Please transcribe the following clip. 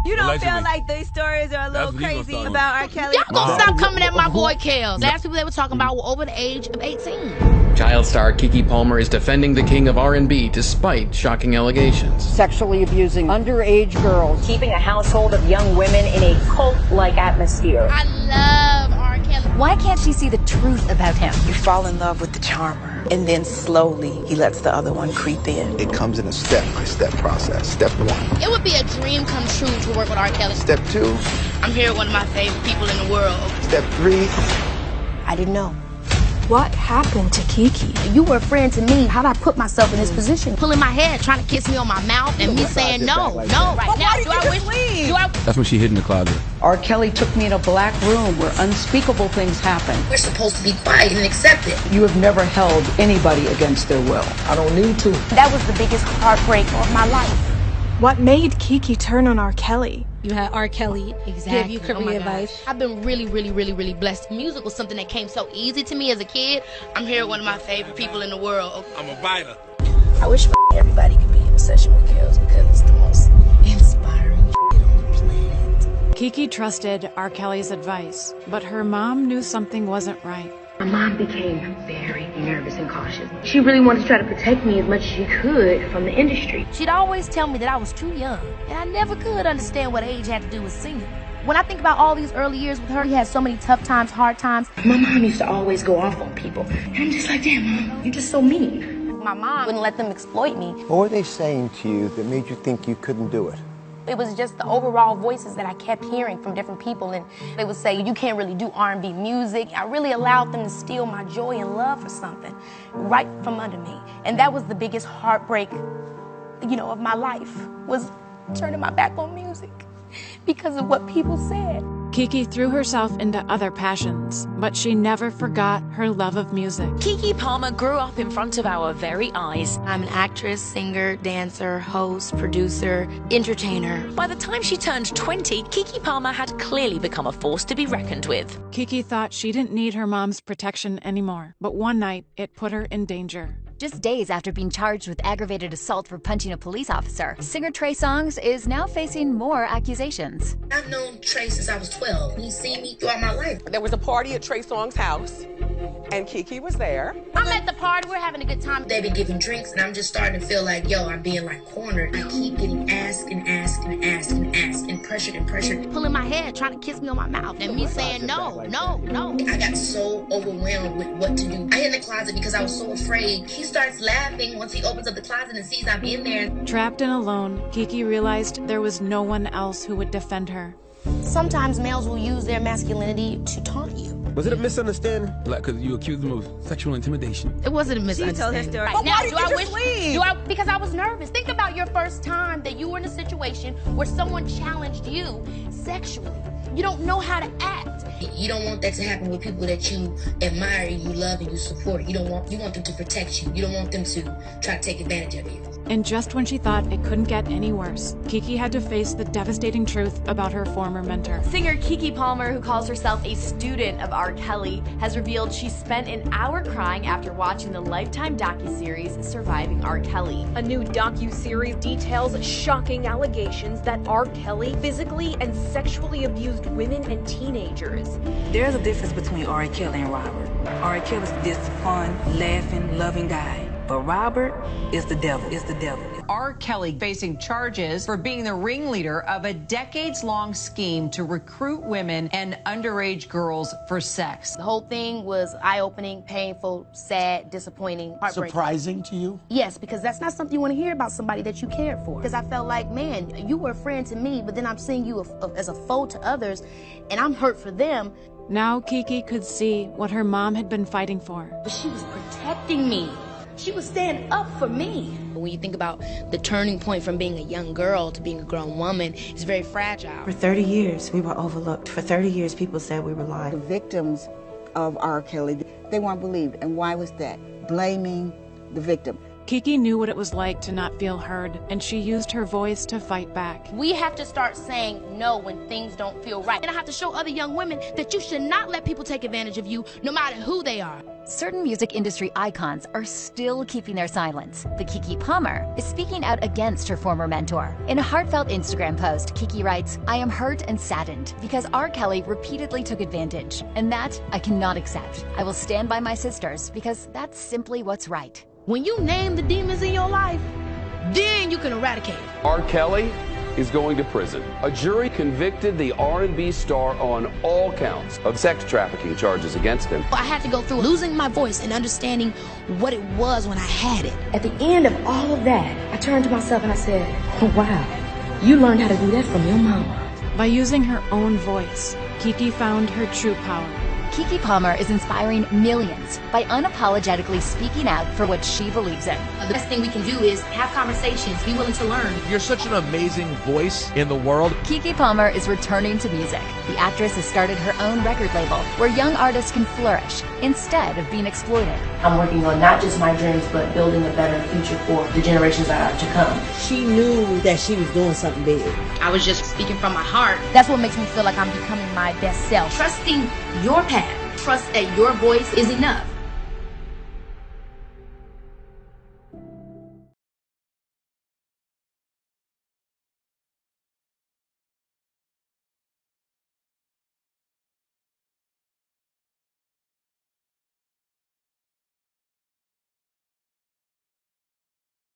You don't Allegedly. feel like these stories are a little That's what he gonna crazy start about R. Kelly? Y'all gonna stop coming at my boy Kels. Last people they were talking about were over the age of 18. Child star Keke Palmer is defending the king of R&B despite shocking allegations. Sexually abusing underage girls. Keeping a household of young women in a cult-like atmosphere. I love R. Kelly. Why can't she see the truth about him? You fall in love with the charmer, and then slowly he lets the other one creep in. It comes in a step-by-step process. Step 1. It would be a dream come true to work with R. Kelly. Step 2. I'm here with one of my favorite people in the world. Step 3. I didn't know. What happened to Keke? You were a friend to me. How'd I put myself in this position? Pulling my hair, trying to kiss me on my mouth, and me saying no, right now. Do I wish? That's when she hid in the closet. R. Kelly took me in a black room where unspeakable things happen. We're supposed to be quiet and accept it. You have never held anybody against their will. I don't need to. That was the biggest heartbreak of my life. What made Keke turn on R. Kelly? You had R. Kelly give you career advice. I've been really blessed. Music was something that came so easy to me as a kid. I'm here with one of my favorite people in the world. I'm a VIDA. I wish everybody could be in a session with Kels because it's the most inspiring on the planet. Keke trusted R. Kelly's advice, but her mom knew something wasn't right. My mom became very nervous and cautious. She really wanted to try to protect me as much as she could from the industry. She'd always tell me that I was too young, and I never could understand what age had to do with singing. When I think about all these early years with her, we had so many tough times, hard times. My mom used to always go off on people. And I'm just like, damn, Mom, you're just so mean. My mom wouldn't let them exploit me. What were they saying to you that made you think you couldn't do it? It was just the overall voices that I kept hearing from different people, and they would say, you can't really do R&B music. I really allowed them to steal my joy and love for something right from under me. And that was the biggest heartbreak, of my life, was turning my back on music because of what people said. Keke threw herself into other passions, but she never forgot her love of music. Keke Palmer grew up in front of our very eyes. I'm an actress, singer, dancer, host, producer, entertainer. By the time she turned 20, Keke Palmer had clearly become a force to be reckoned with. Keke thought she didn't need her mom's protection anymore, but one night it put her in danger. Just days after being charged with aggravated assault for punching a police officer, singer Trey Songz is now facing more accusations. I've known Trey since I was 12. He's seen me throughout my life. There was a party at Trey Songz' house, and Keke was there. I'm at the party, we're having a good time. They've been giving drinks, and I'm just starting to feel like, I'm being cornered. I keep getting asked and pressured. Pulling my hair, trying to kiss me on my mouth, and me saying no. I got so overwhelmed with what to do. I hid in the closet because I was so afraid. He starts laughing once he opens up the closet and sees I'm in there. Trapped and alone, Keke realized there was no one else who would defend her. Sometimes males will use their masculinity to taunt you. Was it a misunderstanding? Because you accused them of sexual intimidation. It wasn't a misunderstanding. She told her story. Right now, do I wish? Because I was nervous. Think about your first time that you were in a situation where someone challenged you sexually. You don't know how to act. You don't want that to happen with people that you admire, you love, and you support. You want them to protect you. You don't want them to try to take advantage of you. And just when she thought it couldn't get any worse, Keke had to face the devastating truth about her former mentor. Singer Keke Palmer, who calls herself a student of R. Kelly, has revealed she spent an hour crying after watching the Lifetime docuseries Surviving R. Kelly. A new docuseries details shocking allegations that R. Kelly physically and sexually abused women and teenagers. There's a difference between R. Kelly and Robert. R. Kelly's this fun, laughing, loving guy. But Robert is the devil. R. Kelly facing charges for being the ringleader of a decades-long scheme to recruit women and underage girls for sex. The whole thing was eye-opening, painful, sad, disappointing, heartbreaking. Surprising to you? Yes, because that's not something you want to hear about somebody that you cared for. Because I felt like, man, you were a friend to me, but then I'm seeing you as a foe to others, and I'm hurt for them. Now Keke could see what her mom had been fighting for. But she was protecting me. She was standing up for me. When you think about the turning point from being a young girl to being a grown woman, it's very fragile. For 30 years, we were overlooked. For 30 years, people said we were lying. The victims of R. Kelly, they weren't believed. And why was that? Blaming the victim. Keke knew what it was like to not feel heard, and she used her voice to fight back. We have to start saying no when things don't feel right. And I have to show other young women that you should not let people take advantage of you, no matter who they are. Certain music industry icons are still keeping their silence. The Keke Palmer is speaking out against her former mentor. In a heartfelt Instagram post, Keke writes, "I am hurt and saddened because R.Kelly repeatedly took advantage, and that I cannot accept. I will stand by my sisters because that's simply what's right." When you name the demons in your life, then you can eradicate it. R.Kelly is going to prison. A jury convicted the R&B star on all counts of sex trafficking charges against him. I had to go through losing my voice and understanding what it was when I had it. At the end of all of that, I turned to myself and I said, oh, wow, you learned how to do that from your mama. By using her own voice, Keke found her true power. Keke Palmer is inspiring millions by unapologetically speaking out for what she believes in. The best thing we can do is have conversations, be willing to learn. You're such an amazing voice in the world. Keke Palmer is returning to music. The actress has started her own record label where young artists can flourish instead of being exploited. I'm working on not just my dreams, but building a better future for the generations that are to come. She knew that she was doing something big. I was just speaking from my heart. That's what makes me feel like I'm becoming my best self. Trusting your path. Trust that your voice is enough.